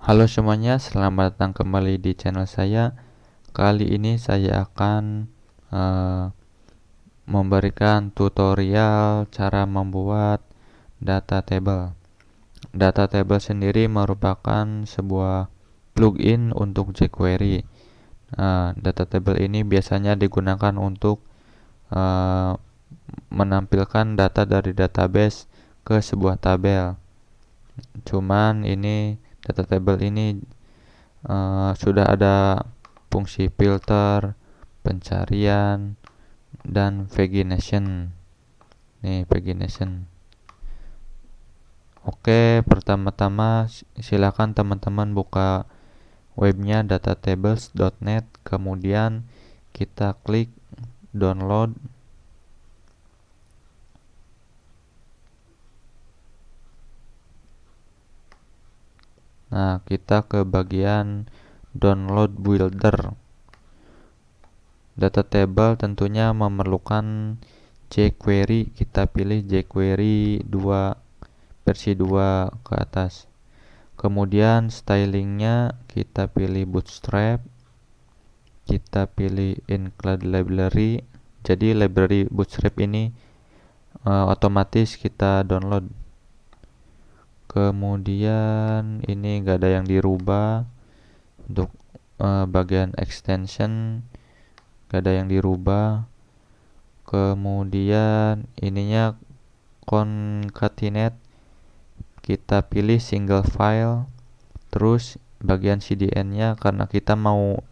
Halo semuanya, selamat datang kembali di channel saya. Kali ini saya akan eh, memberikan tutorial cara membuat data table. Data table sendiri merupakan sebuah plugin untuk jQuery. Data table ini biasanya digunakan untuk eh, menampilkan data dari database ke sebuah tabel. Cuman ini data table ini sudah ada fungsi filter, pencarian, dan pagination. Nih, pagination. Oke, pertama-tama silakan teman-teman buka webnya datatables.net, kemudian kita klik download. Nah, kita ke bagian download builder. Data table tentunya memerlukan jQuery. Kita pilih jQuery 2 versi 2 ke atas. Kemudian stylingnya kita pilih bootstrap, kita pilih include library. Jadi library bootstrap ini otomatis kita download. Kemudian ini gak ada yang dirubah. Untuk bagian extension gak ada yang dirubah. Kemudian ininya concatenate, kita pilih single file. Terus bagian CDN-nya karena kita mau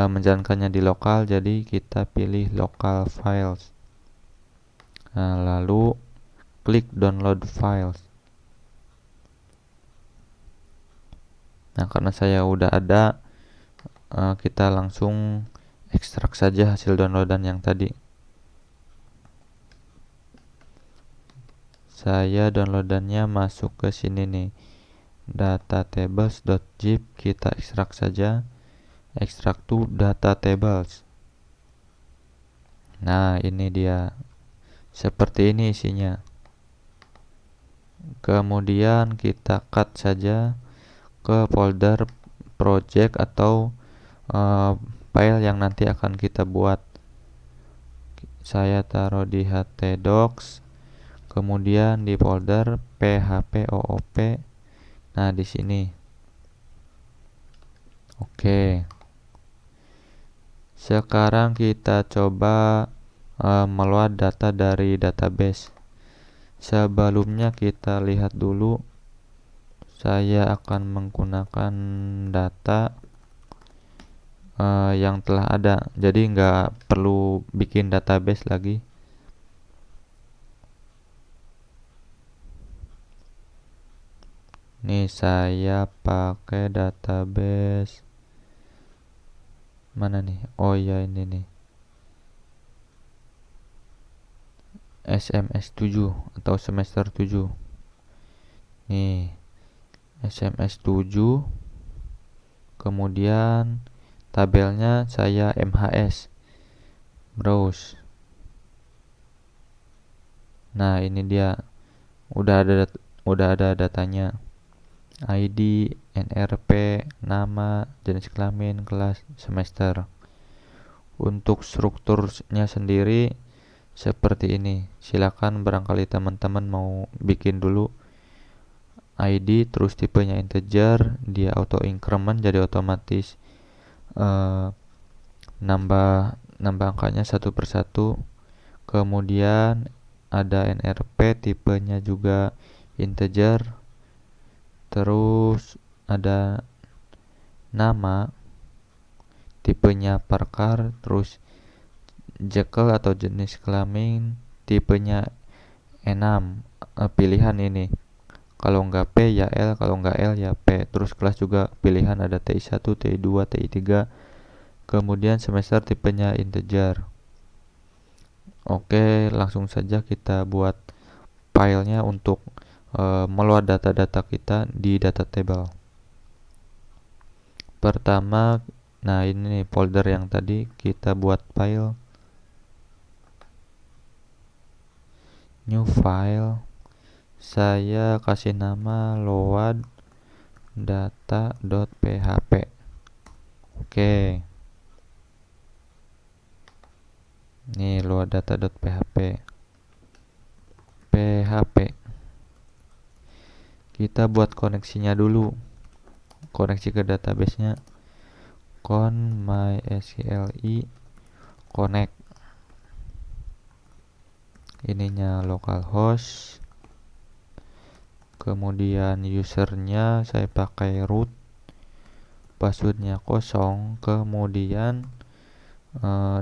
menjalankannya di lokal, jadi kita pilih local files. Nah, lalu klik download files. Nah, karena saya udah ada, kita langsung ekstrak saja hasil downloadan yang tadi. Saya downloadannya masuk ke sini nih, datatables.zip. Kita ekstrak saja, ekstrak to data tables. Nah, ini dia, seperti ini isinya. Kemudian kita cut saja ke folder project atau file yang nanti akan kita buat. Saya taruh di htdocs, kemudian di folder phpoop. Nah, di sini. Oke. Sekarang kita coba meload data dari database. Sebelumnya kita lihat dulu, saya akan menggunakan data yang telah ada, jadi nggak perlu bikin database lagi. Nih, saya pakai database mana nih? Oh ya, ini nih, SMS 7 atau semester 7. Nih, SMS 7. Kemudian tabelnya saya MHS, browse. Nah, ini dia, udah ada datanya. ID, NRP, nama, jenis kelamin, kelas, semester. Untuk strukturnya sendiri seperti ini. Silakan barangkali teman-teman mau bikin dulu ID, terus tipenya integer, dia auto increment, jadi otomatis nambah angkanya satu persatu. Kemudian ada NRP, tipenya juga integer. Terus ada nama, tipenya parkar. Terus jekyll atau jenis kelamin, tipenya enam. Pilihan ini, kalau nggak P ya L, kalau nggak L ya P. Terus kelas juga pilihan, ada TI1, TI2, TI3. Kemudian semester, tipenya integer. Oke, langsung saja kita buat filenya untuk meload data-data kita di data table. Pertama, nah ini nih folder yang tadi kita buat file, new file. Saya kasih nama load data.php. Oke. Nih load data.php. PHP. Kita buat koneksinya dulu. Koneksi ke database-nya. Con mysqli connect. Ininya localhost. Kemudian usernya saya pakai root. Passwordnya kosong. Kemudian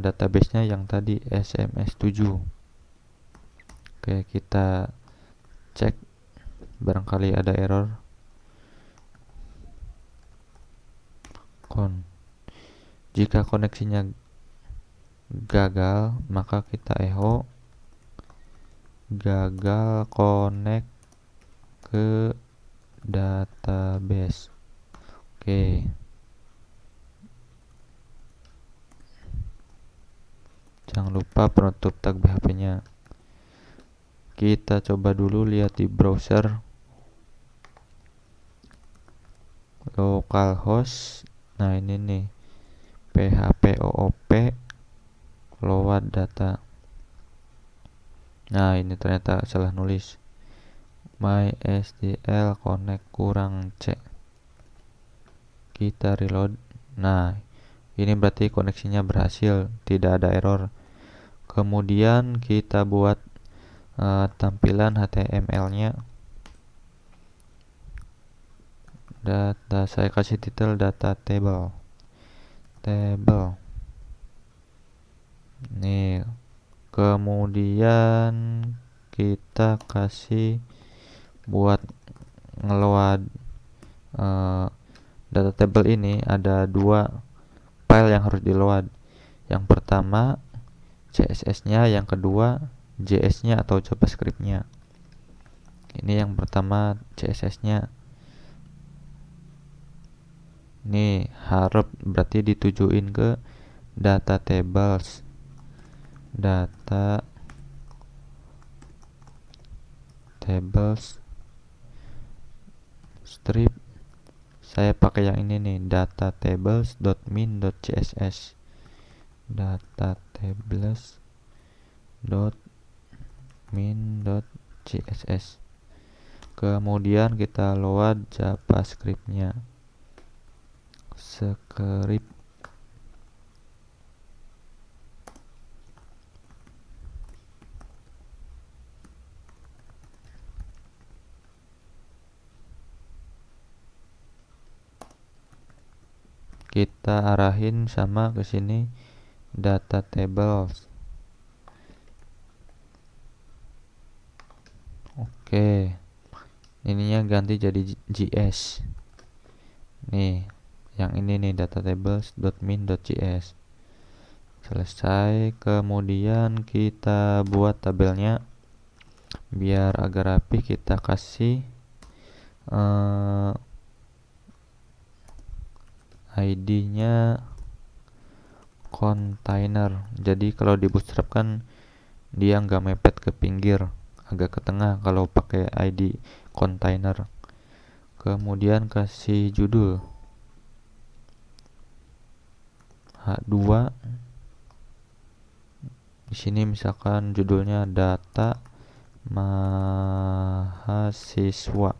database-nya yang tadi SMS7. Oke, kita cek, barangkali ada error. Jika koneksinya gagal, maka kita echo gagal connect ke database. Oke. Jangan lupa penutup tag PHP-nya. Kita coba dulu lihat di browser. Localhost. Nah, ini nih. PHP OOP load data. Nah, ini ternyata salah nulis. MySQL connect kurang C. Kita reload. Nah, ini berarti koneksinya berhasil, tidak ada error. Kemudian kita buat tampilan HTML-nya. Data saya kasih titel data table. Nih. Kemudian kita kasih buat ngeload data table ini ada 2 file yang harus di load. Yang pertama CSS-nya, yang kedua JS-nya atau JavaScript-nya. Ini yang pertama CSS-nya. Nih harap berarti ditujuin ke data tables. Data tables strip. Saya pakai yang ini nih, data tables.min.css. Data tables.min.css. Kemudian kita load JavaScript-nya. Script. Kita arahin sama ke sini data tables. Oke. Ininya ganti jadi JS. Nih, yang ini nih data tables.min.js. Selesai. Kemudian kita buat tabelnya. Biar agak rapi kita kasih ID-nya container. Jadi kalau di Bootstrap kan dia nggak mepet ke pinggir, agak ke tengah kalau pakai ID container. Kemudian kasih judul H2. Di sini misalkan judulnya data mahasiswa.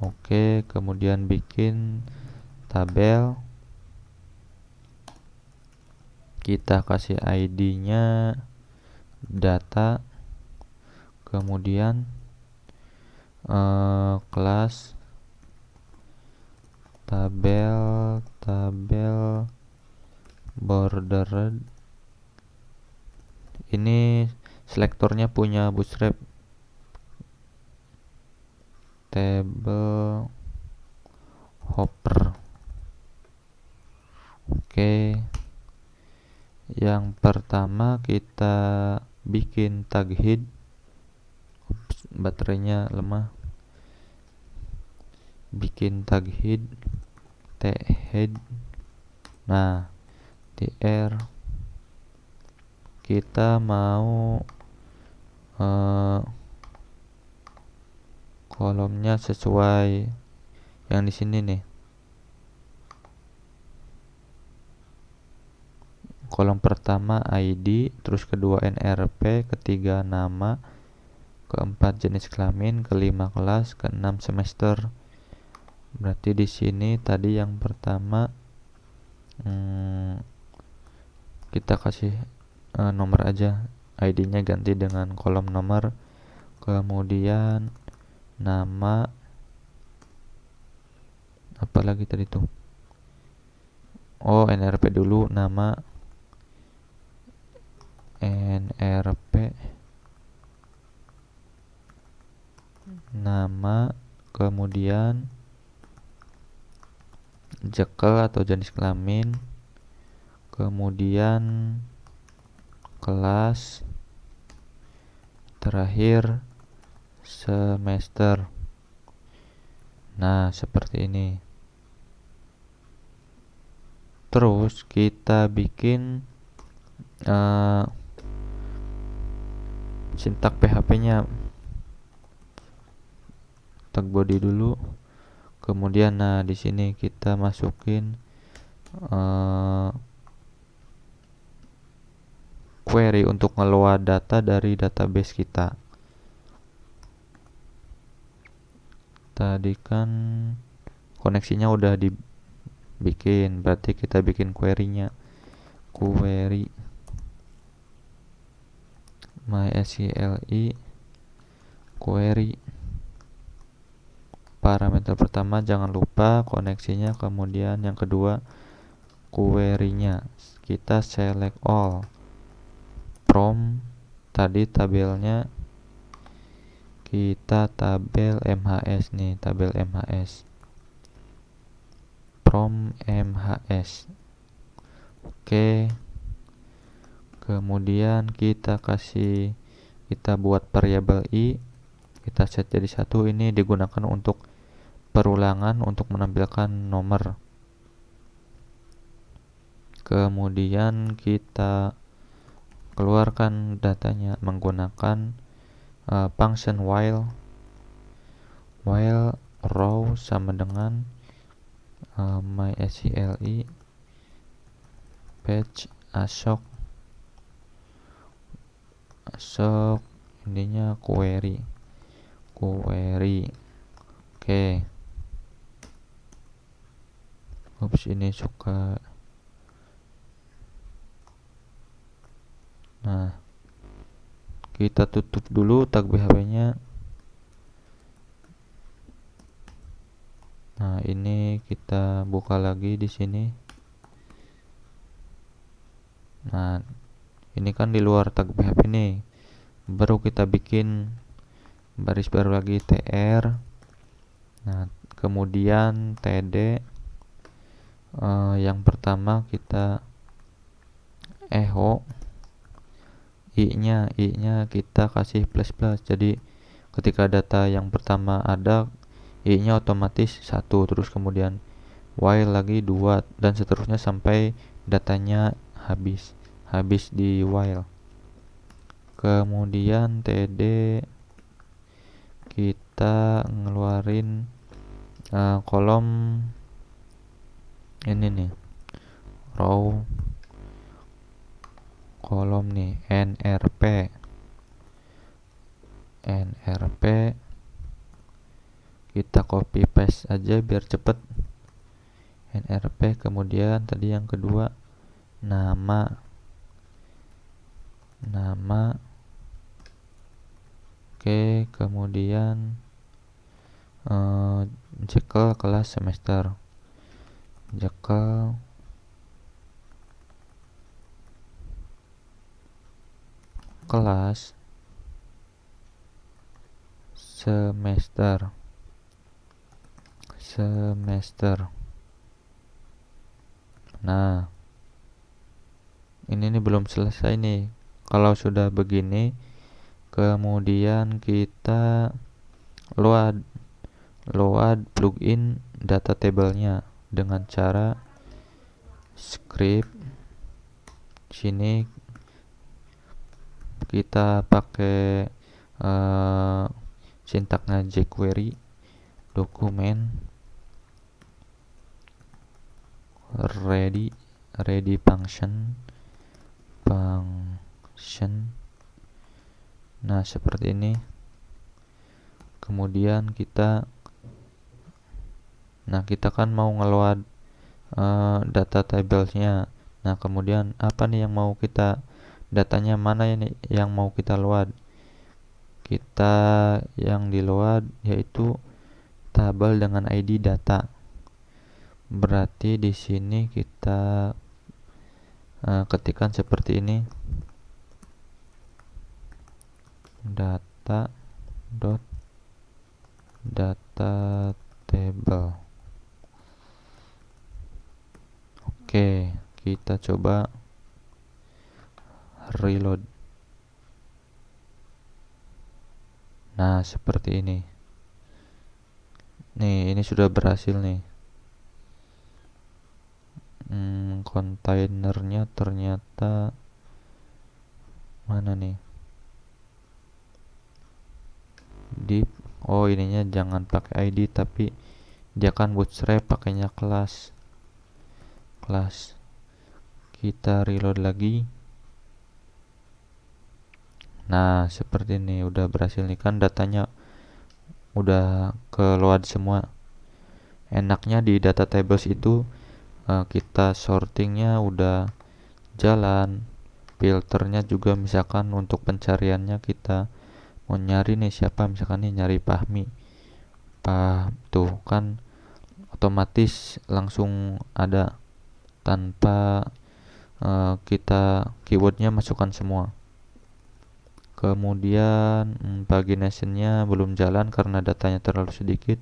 Oke, kemudian bikin tabel. Kita kasih ID-nya data. Kemudian kelas tabel bordered. Ini selektornya punya Bootstrap. Table hopper. Oke. Yang pertama kita bikin tag head. Ups, baterainya lemah. Bikin tag head, head. Nah, tr kita mau kolomnya sesuai yang di sini nih. Kolom pertama ID, terus kedua NRP, ketiga nama, keempat jenis kelamin, kelima kelas, keenam semester. Berarti di sini tadi yang pertama kita kasih nomor aja, ID-nya ganti dengan kolom nomor, kemudian nama, apalagi tadi tuh, NRP dulu, nama NRP, kemudian jekel atau jenis kelamin, kemudian kelas, terakhir semester. Nah, seperti ini. Terus kita bikin sintak PHP-nya. Tag body dulu. Kemudian di sini kita masukin query untuk ngeload data dari database kita. Tadi kan koneksinya udah dibikin, berarti kita bikin query-nya. Query MySQL query. Parameter pertama jangan lupa koneksinya, kemudian yang kedua query-nya. Kita select all. From tadi tabelnya kita tabel MHS nih, tabel MHS. From MHS. Oke. Kemudian kita buat variabel i, kita set jadi 1. Ini digunakan untuk perulangan untuk menampilkan nomor. Kemudian kita keluarkan datanya menggunakan function while row sama dengan MySQL page asok ininya query. Oke. Ini suka. Nah, kita tutup dulu tag PHP-nya. Nah, ini kita buka lagi di sini. Nah, ini kan di luar tag PHP nih. Baru kita bikin baris baru lagi tr. Nah, kemudian td. Yang pertama kita echo. i-nya kita kasih plus. Jadi ketika data yang pertama ada, i-nya otomatis 1, terus kemudian while lagi 2, dan seterusnya sampai datanya habis di while. Kemudian td kita ngeluarin kolom ini nih, row kolom nih, nrp kita copy paste aja biar cepet. nrp, kemudian tadi yang kedua nama. Oke, kemudian jekel kelas semester. Jekel kelas semester. Nah, ini nih belum selesai nih. Kalau sudah begini, kemudian kita load plugin data table-nya dengan cara script. Sini kita pakai sintaknya jQuery dokumen ready function. Nah, seperti ini. Kemudian kita kan mau ngeload data tablesnya. Nah, kemudian apa nih yang mau kita, datanya mana ini yang mau kita load? Kita yang di load yaitu tabel dengan ID data. Berarti di sini kita ketikkan seperti ini, data table. Oke, kita coba reload. Nah, seperti ini. Nih, ini sudah berhasil nih. Kontainernya ternyata mana nih? Ininya jangan pakai ID, tapi dia kan bootstrap, pakainya kelas. Kita reload lagi. Nah, seperti ini udah berhasil nih, kan datanya udah keluar semua. Enaknya di data tables itu kita sortingnya udah jalan, filternya juga, misalkan untuk pencariannya kita mau nyari nih siapa, misalkan nih nyari Fahmi, tuh kan otomatis langsung ada tanpa kita keywordnya masukkan semua. Kemudian paginationnya belum jalan karena datanya terlalu sedikit.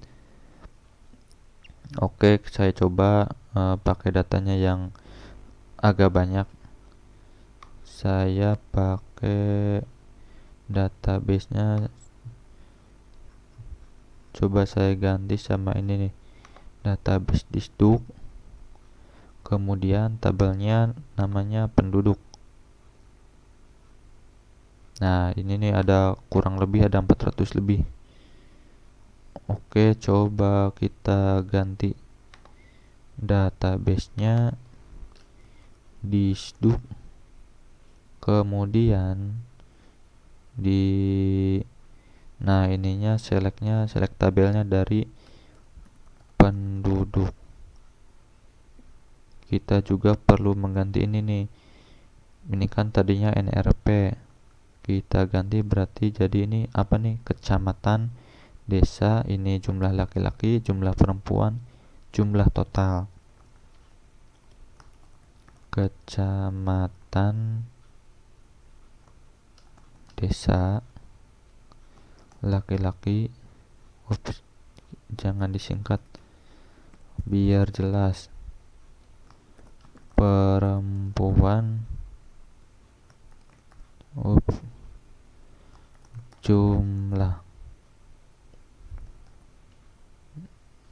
Oke, saya coba pakai datanya yang agak banyak. Saya pakai database-nya, coba saya ganti sama ini nih, database disduk. Kemudian tabelnya namanya penduduk. Nah, ini nih ada kurang lebih ada 400 lebih. Oke, coba kita ganti database-nya disduk. Kemudian ininya select tabelnya dari penduduk. Kita juga perlu mengganti ini nih. Ini kan tadinya NRP. Kita ganti berarti jadi ini apa nih? Kecamatan, desa, ini jumlah laki-laki, jumlah perempuan, jumlah total. Kecamatan, desa, laki-laki. Jangan disingkat biar jelas. Perempuan, jumlah.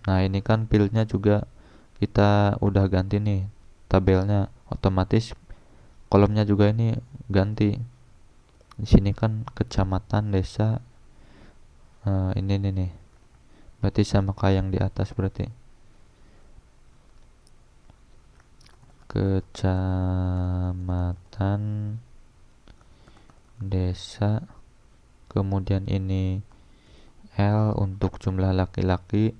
Nah, ini kan fieldnya juga kita udah ganti nih, tabelnya otomatis kolomnya juga ini ganti. Di sini kan kecamatan, desa, ini nih, berarti sama kayak yang di atas. Berarti kecamatan, desa, kemudian ini L untuk jumlah laki-laki,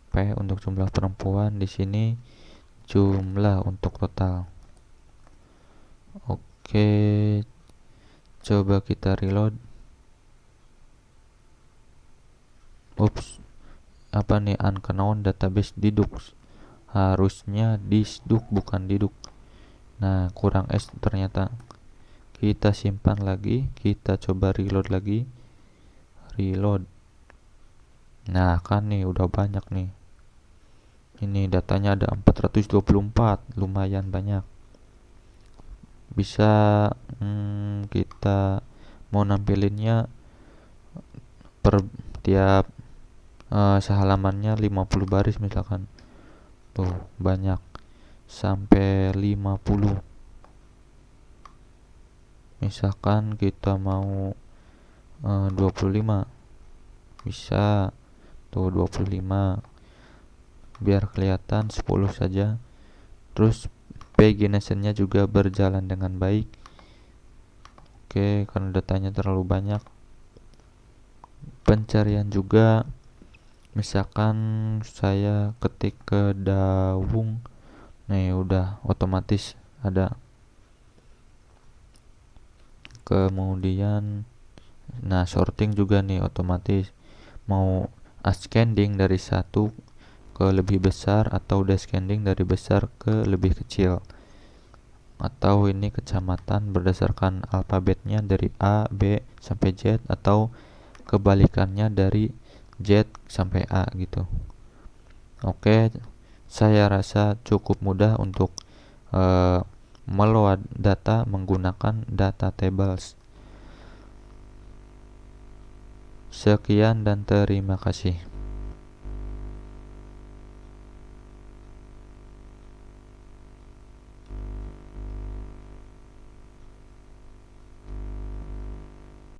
P untuk jumlah perempuan, di sini jumlah untuk total. Oke, coba kita reload. Apa nih, unknown database diduk. Harusnya disduk bukan diduk. Nah, kurang S ternyata. Kita simpan lagi, kita coba reload lagi. Nah, kan nih udah banyak nih. Ini datanya ada 424, lumayan banyak. Bisa kita mau nampilinnya per tiap sehalamannya 50 baris misalkan. Tuh, banyak sampai 50. Misalkan kita mau 25, bisa tuh 25, biar kelihatan 10 saja. Terus Paginationnya juga berjalan dengan baik. Oke, karena datanya terlalu banyak. Pencarian juga, misalkan saya ketik ke Dawung, nih udah otomatis ada. Kemudian sorting juga nih otomatis, mau ascending dari satu ke lebih besar atau descending dari besar ke lebih kecil, atau ini kecamatan berdasarkan alfabetnya dari A, B sampai Z, atau kebalikannya dari Z sampai A gitu. Oke, saya rasa cukup mudah untuk meload data menggunakan data tables. Sekian dan terima kasih.